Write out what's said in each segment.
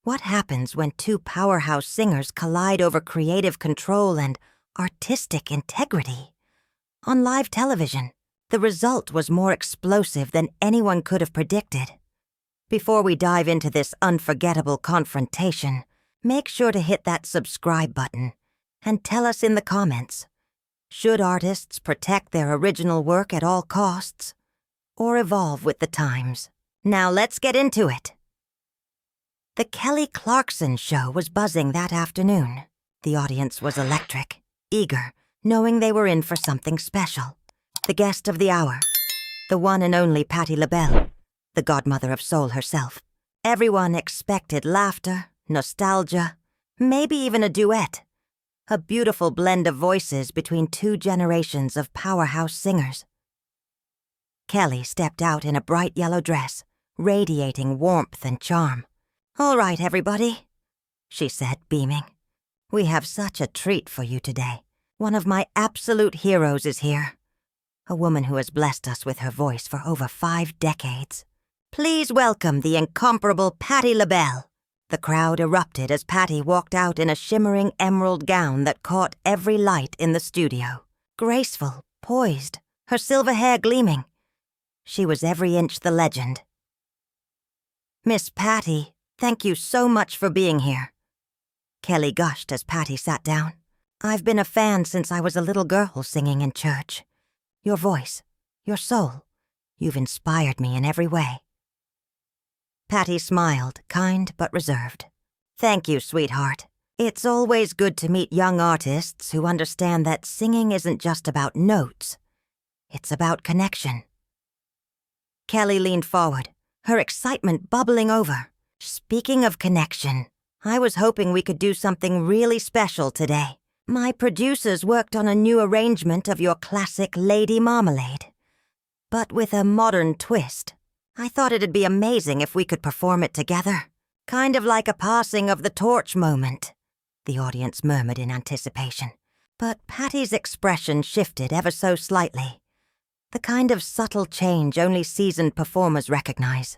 What happens when two powerhouse singers collide over creative control and artistic integrity? On live television, the result was more explosive than anyone could have predicted. Before we dive into this unforgettable confrontation, make sure to hit that subscribe button and tell us in the comments, should artists protect their original work at all costs or evolve with the times? Now let's get into it. The Kelly Clarkson show was buzzing that afternoon. The audience was electric, eager, knowing they were in for something special. The guest of the hour, the one and only Patti LaBelle, the godmother of soul herself. Everyone expected laughter, nostalgia, maybe even a duet. A beautiful blend of voices between two generations of powerhouse singers. Kelly stepped out in a bright yellow dress, radiating warmth and charm. "All right, everybody," she said, beaming. "We have such a treat for you today. One of my absolute heroes is here. A woman who has blessed us with her voice for over 5 decades. Please welcome the incomparable Patti LaBelle." The crowd erupted as Patti walked out in a shimmering emerald gown that caught every light in the studio. Graceful, poised, her silver hair gleaming. She was every inch the legend. "Miss Patti, thank you so much for being here." Kelly gushed as Patti sat down. "I've been a fan since I was a little girl singing in church. Your voice, your soul, you've inspired me in every way." Patti smiled, kind but reserved. "Thank you, sweetheart. It's always good to meet young artists who understand that singing isn't just about notes. It's about connection." Kelly leaned forward, her excitement bubbling over. "Speaking of connection, I was hoping we could do something really special today. My producers worked on a new arrangement of your classic Lady Marmalade, but with a modern twist. I thought it'd be amazing if we could perform it together. Kind of like a passing of the torch moment," the audience murmured in anticipation. But Patti's expression shifted ever so slightly. The kind of subtle change only seasoned performers recognize.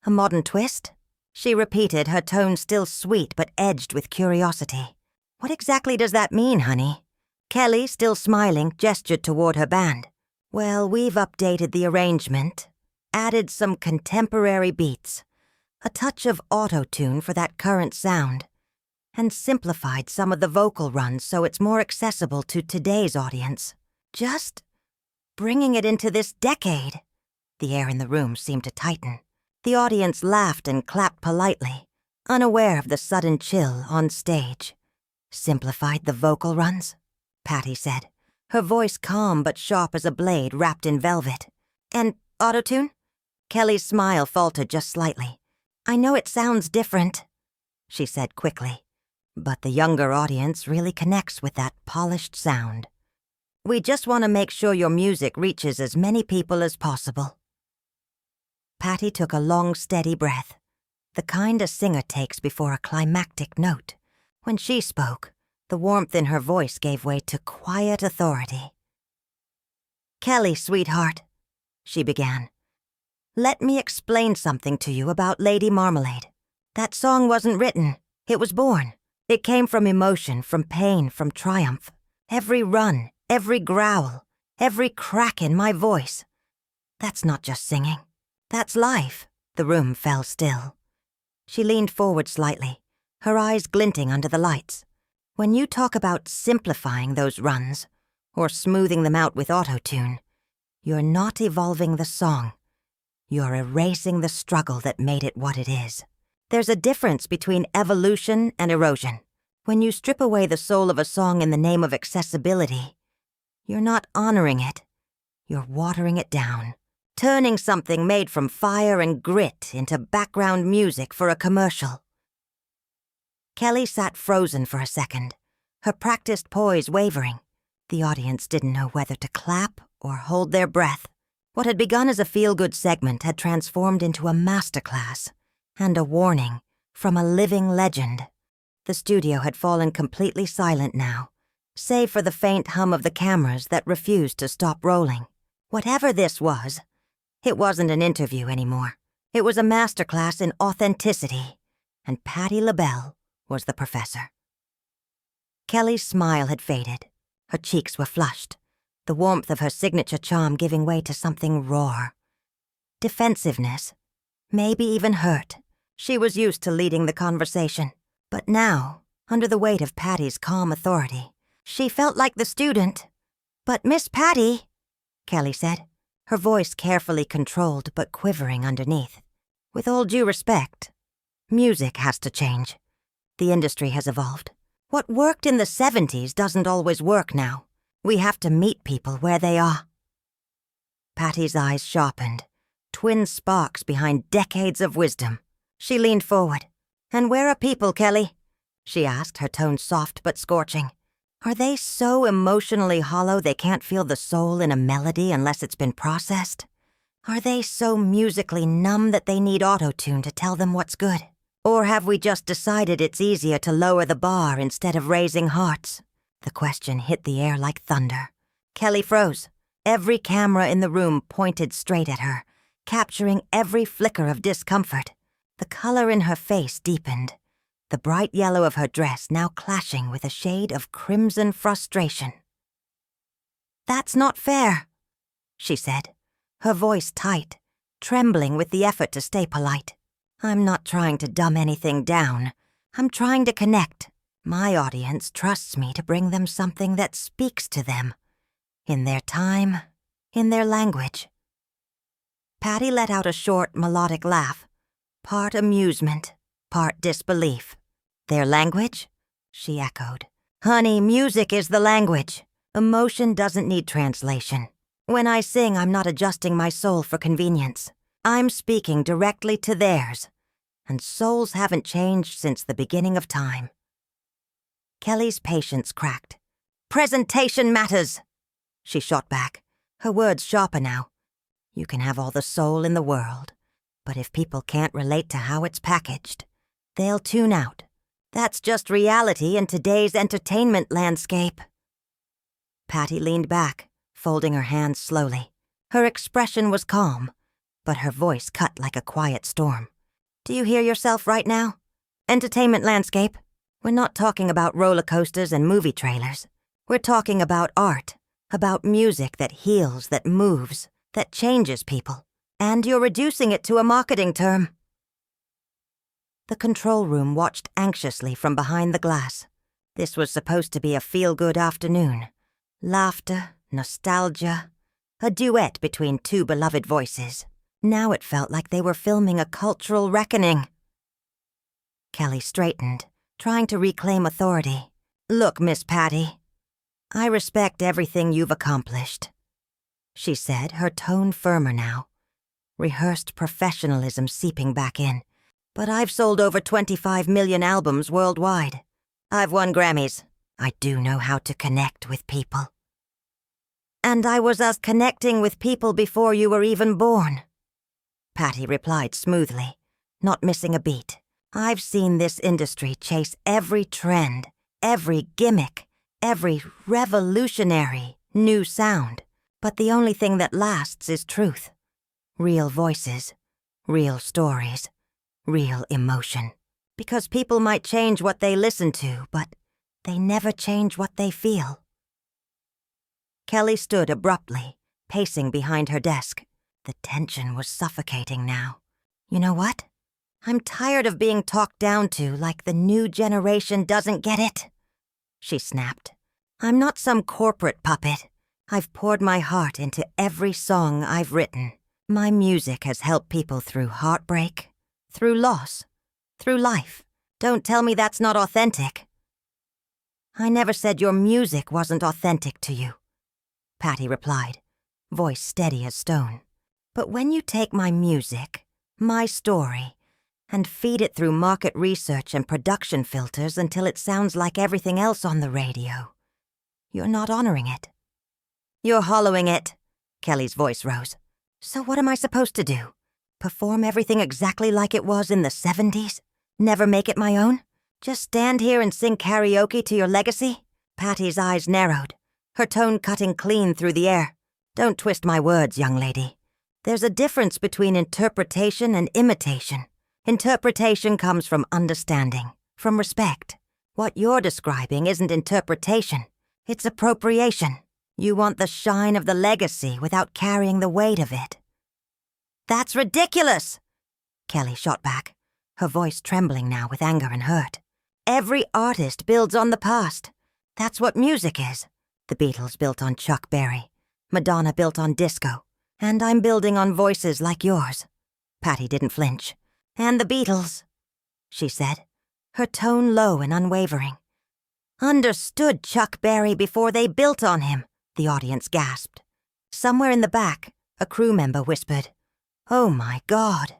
"A modern twist?" she repeated, her tone still sweet but edged with curiosity. "What exactly does that mean, honey?" Kelly, still smiling, gestured toward her band. "Well, we've updated the arrangement, added some contemporary beats, a touch of auto-tune for that current sound, and simplified some of the vocal runs so it's more accessible to today's audience. Just bringing it into this decade." The air in the room seemed to tighten. The audience laughed and clapped politely, unaware of the sudden chill on stage. "Simplified the vocal runs?" Patti said, her voice calm but sharp as a blade wrapped in velvet. "And auto-tune?" Kelly's smile faltered just slightly. "I know it sounds different," she said quickly, "but the younger audience really connects with that polished sound. We just want to make sure your music reaches as many people as possible." Patti took a long, steady breath, the kind a singer takes before a climactic note. When she spoke, the warmth in her voice gave way to quiet authority. "Kelly, sweetheart," she began, "let me explain something to you about Lady Marmalade. That song wasn't written, it was born. It came from emotion, from pain, from triumph. Every run, every growl, every crack in my voice. That's not just singing. That's life." The room fell still. She leaned forward slightly, her eyes glinting under the lights. "When you talk about simplifying those runs, or smoothing them out with auto-tune, you're not evolving the song. You're erasing the struggle that made it what it is. There's a difference between evolution and erosion. When you strip away the soul of a song in the name of accessibility, you're not honoring it. You're watering it down, turning something made from fire and grit into background music for a commercial." Kelly sat frozen for a second, her practiced poise wavering. The audience didn't know whether to clap or hold their breath. What had begun as a feel-good segment had transformed into a masterclass and a warning from a living legend. The studio had fallen completely silent now, save for the faint hum of the cameras that refused to stop rolling. Whatever this was, it wasn't an interview anymore. It was a masterclass in authenticity, and Patti LaBelle was the professor. Kelly's smile had faded. Her cheeks were flushed, the warmth of her signature charm giving way to something raw. Defensiveness, maybe even hurt. She was used to leading the conversation, but now, under the weight of Patti's calm authority, she felt like the student. "But Miss Patti," Kelly said, her voice carefully controlled but quivering underneath. "With all due respect, music has to change. The industry has evolved. What worked in the 70s doesn't always work now. We have to meet people where they are." Patti's eyes sharpened, twin sparks behind decades of wisdom. She leaned forward. "And where are people, Kelly?" she asked, her tone soft but scorching. "Are they so emotionally hollow they can't feel the soul in a melody unless it's been processed? Are they so musically numb that they need auto-tune to tell them what's good? Or have we just decided it's easier to lower the bar instead of raising hearts?" The question hit the air like thunder. Kelly froze. Every camera in the room pointed straight at her, capturing every flicker of discomfort. The color in her face deepened, the bright yellow of her dress now clashing with a shade of crimson frustration. "That's not fair," she said, her voice tight, trembling with the effort to stay polite. "I'm not trying to dumb anything down. I'm trying to connect. My audience trusts me to bring them something that speaks to them. In their time, in their language." Patti let out a short, melodic laugh, part amusement, part disbelief. "Their language?" she echoed. "Honey, music is the language. Emotion doesn't need translation. When I sing, I'm not adjusting my soul for convenience. I'm speaking directly to theirs, and souls haven't changed since the beginning of time." Kelly's patience cracked. "Presentation matters," she shot back, her words sharper now. "You can have all the soul in the world, but if people can't relate to how it's packaged, they'll tune out. That's just reality in today's entertainment landscape." Patti leaned back, folding her hands slowly. Her expression was calm, but her voice cut like a quiet storm. "Do you hear yourself right now? Entertainment landscape. We're not talking about roller coasters and movie trailers. We're talking about art, about music that heals, that moves, that changes people. And you're reducing it to a marketing term." The control room watched anxiously from behind the glass. This was supposed to be a feel-good afternoon. Laughter, nostalgia, a duet between two beloved voices. Now it felt like they were filming a cultural reckoning. Kelly straightened, trying to reclaim authority. "Look, Miss Patti, I respect everything you've accomplished," she said, her tone firmer now, rehearsed professionalism seeping back in. "But I've sold over 25 million albums worldwide. I've won Grammys. I do know how to connect with people. And I was connecting with people before you were even born," Patti replied smoothly, not missing a beat. "I've seen this industry chase every trend, every gimmick, every revolutionary new sound. But the only thing that lasts is truth. Real voices, real stories, real emotion. Because people might change what they listen to, but they never change what they feel." Kelly stood abruptly, pacing behind her desk. The tension was suffocating now. "You know what? I'm tired of being talked down to like the new generation doesn't get it," she snapped. "I'm not some corporate puppet. I've poured my heart into every song I've written. My music has helped people through heartbreak, through loss, through life. Don't tell me that's not authentic." "I never said your music wasn't authentic to you," Patti replied, voice steady as stone. "But when you take my music, my story, and feed it through market research and production filters until it sounds like everything else on the radio, you're not honoring it. You're hollowing it." Kelly's voice rose. "So what am I supposed to do? Perform everything exactly like it was in the 70s? Never make it my own? Just stand here and sing karaoke to your legacy?" Patti's eyes narrowed, her tone cutting clean through the air. "Don't twist my words, young lady. There's a difference between interpretation and imitation. Interpretation comes from understanding, from respect. What you're describing isn't interpretation. It's appropriation. You want the shine of the legacy without carrying the weight of it. That's ridiculous, Kelly shot back, her voice trembling now with anger and hurt. Every artist builds on the past. That's what music is. The Beatles built on Chuck Berry. Madonna built on disco. And I'm building on voices like yours. Patti didn't flinch. And the Beatles, she said, her tone low and unwavering. Understood Chuck Berry before they built on him, the audience gasped. Somewhere in the back, a crew member whispered, "Oh my God."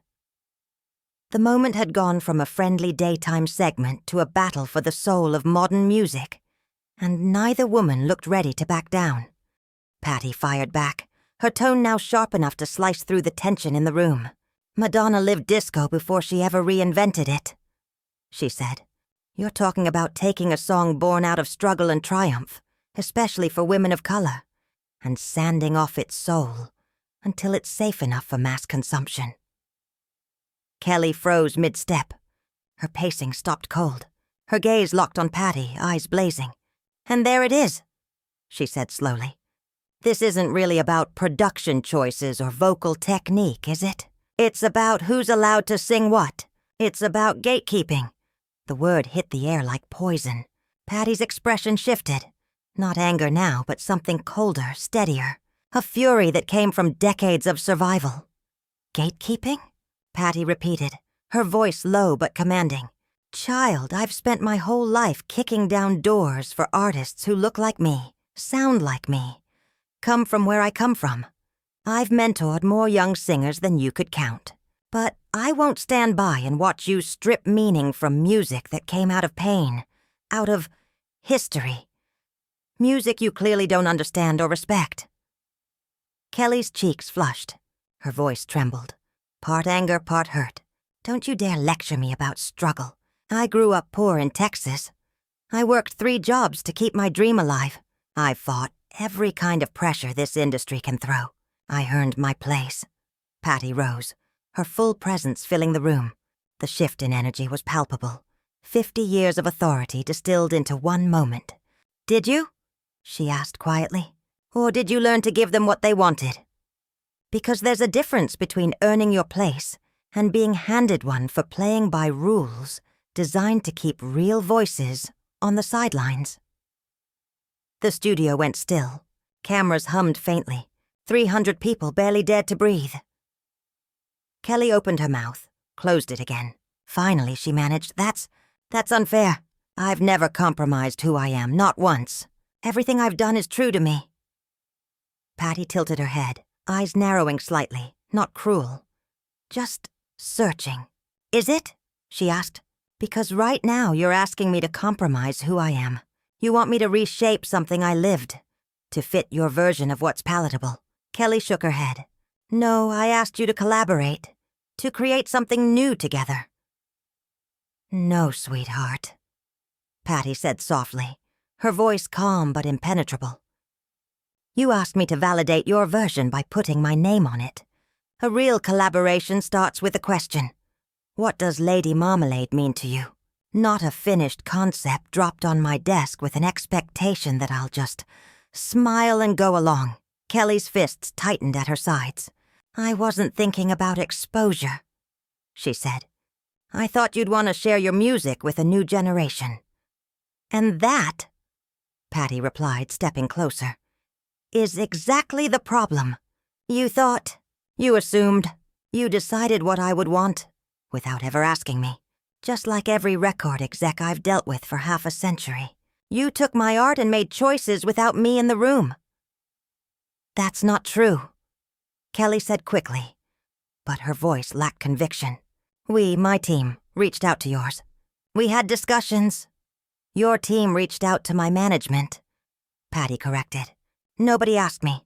The moment had gone from a friendly daytime segment to a battle for the soul of modern music, and neither woman looked ready to back down. Patti fired back, her tone now sharp enough to slice through the tension in the room. Madonna lived disco before she ever reinvented it, she said. You're talking about taking a song born out of struggle and triumph, especially for women of color, and sanding off its soul until it's safe enough for mass consumption. Kelly froze mid-step. Her pacing stopped cold. Her gaze locked on Patti, eyes blazing. And there it is, she said slowly. This isn't really about production choices or vocal technique, is it? It's about who's allowed to sing what. It's about gatekeeping. The word hit the air like poison. Patti's expression shifted. Not anger now, but something colder, steadier. A fury that came from decades of survival. Gatekeeping? Patti repeated, her voice low but commanding. Child, I've spent my whole life kicking down doors for artists who look like me, sound like me, come from where I come from. I've mentored more young singers than you could count. But I won't stand by and watch you strip meaning from music that came out of pain, out of history. Music you clearly don't understand or respect. Kelly's cheeks flushed. Her voice trembled. Part anger, part hurt. Don't you dare lecture me about struggle. I grew up poor in Texas. I worked 3 jobs to keep my dream alive. I fought every kind of pressure this industry can throw. I earned my place. Patti rose, her full presence filling the room. The shift in energy was palpable. 50 years of authority distilled into one moment. Did you? She asked quietly. Or did you learn to give them what they wanted? Because there's a difference between earning your place and being handed one for playing by rules designed to keep real voices on the sidelines. The studio went still. Cameras hummed faintly. 300 people barely dared to breathe. Kelly opened her mouth, closed it again. Finally, she managed, That's unfair. I've never compromised who I am, not once. Everything I've done is true to me. Patti tilted her head, eyes narrowing slightly, not cruel. Just searching. Is it? She asked. Because right now you're asking me to compromise who I am. You want me to reshape something I lived, to fit your version of what's palatable. Kelly shook her head. No, I asked you to collaborate, to create something new together. No, sweetheart, Patti said softly, her voice calm but impenetrable. You asked me to validate your version by putting my name on it. A real collaboration starts with a question. What does Lady Marmalade mean to you? Not a finished concept dropped on my desk with an expectation that I'll just smile and go along. Kelly's fists tightened at her sides. I wasn't thinking about exposure, she said. I thought you'd want to share your music with a new generation. And that, Patti replied, stepping closer, is exactly the problem. You thought, you assumed, you decided what I would want, without ever asking me. Just like every record exec I've dealt with for half a century. You took my art and made choices without me in the room. That's not true, Kelly said quickly, but her voice lacked conviction. We, my team, reached out to yours. We had discussions. Your team reached out to my management, Patti corrected. Nobody asked me.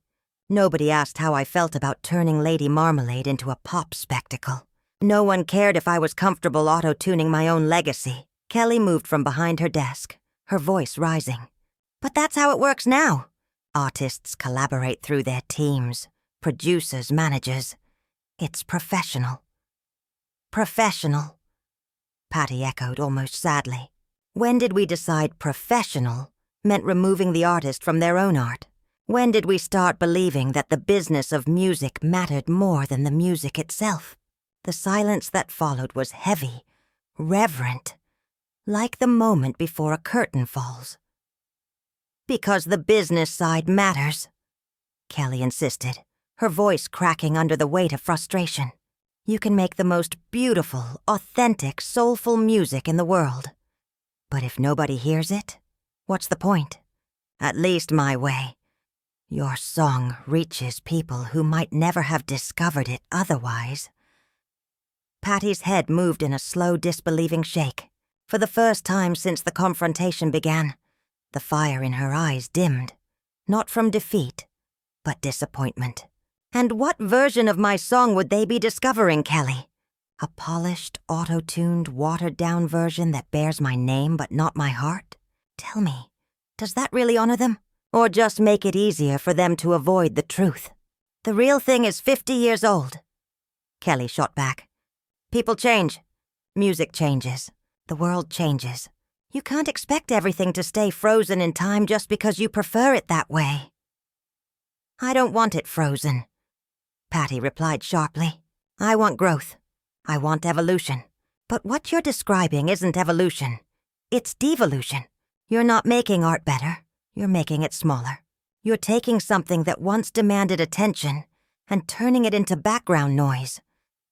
Nobody asked how I felt about turning Lady Marmalade into a pop spectacle. No one cared if I was comfortable auto-tuning my own legacy. Kelly moved from behind her desk, her voice rising. But that's how it works now. Artists collaborate through their teams, producers, managers. It's professional. professional?" Patti echoed almost sadly. "When did we decide professional meant removing the artist from their own art? When did we start believing that the business of music mattered more than the music itself?" The silence that followed was heavy, reverent, like the moment before a curtain falls. "Because the business side matters," Kelly insisted, her voice cracking under the weight of frustration. "You can make the most beautiful, authentic, soulful music in the world. But if nobody hears it, what's the point? At least my way. Your song reaches people who might never have discovered it otherwise." Patti's head moved in a slow, disbelieving shake. For the first time since the confrontation began, the fire in her eyes dimmed, not from defeat, but disappointment. "And what version of my song would they be discovering, Kelly? A polished, auto-tuned, watered-down version that bears my name but not my heart? Tell me, does that really honor them? Or just make it easier for them to avoid the truth? The real thing is 50 years old." Kelly shot back. "People change. Music changes. The world changes. You can't expect everything to stay frozen in time just because you prefer it that way." "I don't want it frozen," Patti replied sharply. "I want growth. I want evolution. But what you're describing isn't evolution. It's devolution. You're not making art better. You're making it smaller. You're taking something that once demanded attention and turning it into background noise."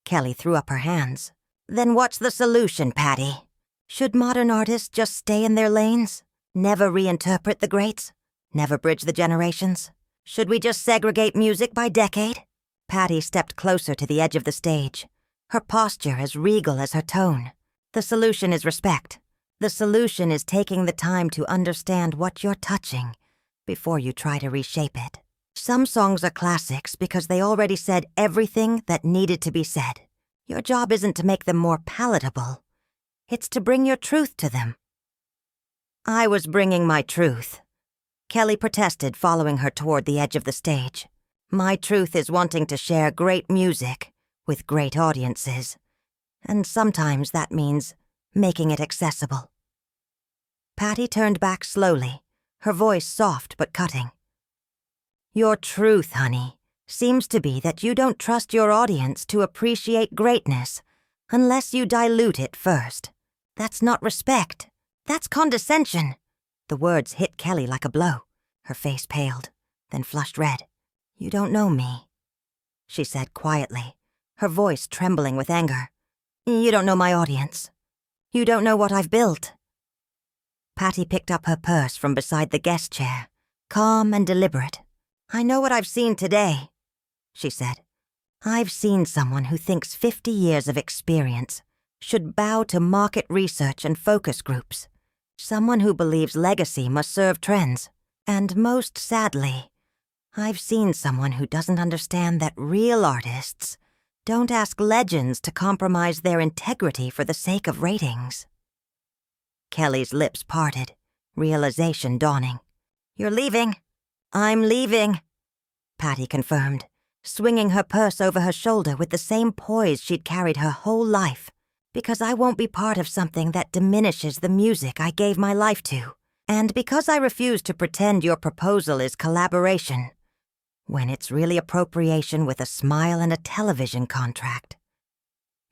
Kelly threw up her hands. "Then what's the solution, Patti? Should modern artists just stay in their lanes? Never reinterpret the greats? Never bridge the generations? Should we just segregate music by decade?" Patti stepped closer to the edge of the stage, her posture as regal as her tone. "The solution is respect. The solution is taking the time to understand what you're touching before you try to reshape it. Some songs are classics because they already said everything that needed to be said. Your job isn't to make them more palatable. It's to bring your truth to them." "I was bringing my truth," Kelly protested, following her toward the edge of the stage. "My truth is wanting to share great music with great audiences. And sometimes that means making it accessible." Patti turned back slowly, her voice soft but cutting. "Your truth, honey, seems to be that you don't trust your audience to appreciate greatness unless you dilute it first. That's not respect. That's condescension." The words hit Kelly like a blow. Her face paled, then flushed red. "You don't know me," she said quietly, her voice trembling with anger. "You don't know my audience. You don't know what I've built." Patti picked up her purse from beside the guest chair, calm and deliberate. "I know what I've seen today," she said. "I've seen someone who thinks 50 years of experience should bow to market research and focus groups. Someone who believes legacy must serve trends. And most sadly, I've seen someone who doesn't understand that real artists don't ask legends to compromise their integrity for the sake of ratings." Kelly's lips parted, realization dawning. "You're leaving?" "I'm leaving," Patti confirmed, swinging her purse over her shoulder with the same poise she'd carried her whole life. "Because I won't be part of something that diminishes the music I gave my life to. And because I refuse to pretend your proposal is collaboration, when it's really appropriation with a smile and a television contract."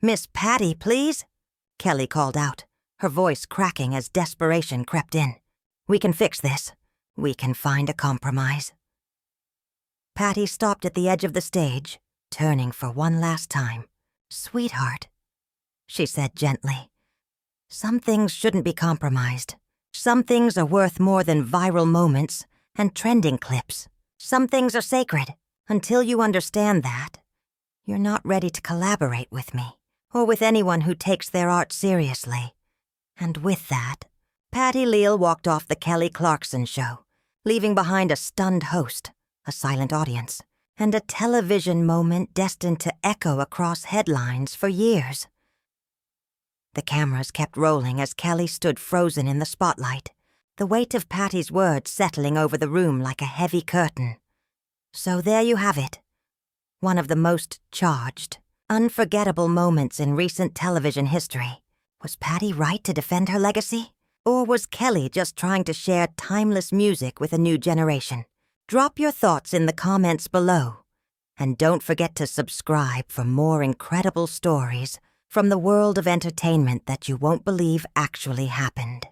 "Miss Patti, please," Kelly called out, her voice cracking as desperation crept in. "We can fix this. We can find a compromise." Patti stopped at the edge of the stage, turning for one last time. "Sweetheart," she said gently, "some things shouldn't be compromised. Some things are worth more than viral moments and trending clips. Some things are sacred. Until you understand that, you're not ready to collaborate with me, or with anyone who takes their art seriously." And with that, Patti LaBelle walked off the Kelly Clarkson show, leaving behind a stunned host, a silent audience, and a television moment destined to echo across headlines for years. The cameras kept rolling as Kelly stood frozen in the spotlight, the weight of Patti's words settling over the room like a heavy curtain. So there you have it. One of the most charged, unforgettable moments in recent television history. Was Patti right to defend her legacy? Or was Kelly just trying to share timeless music with a new generation? Drop your thoughts in the comments below. And don't forget to subscribe for more incredible stories from the world of entertainment that you won't believe actually happened.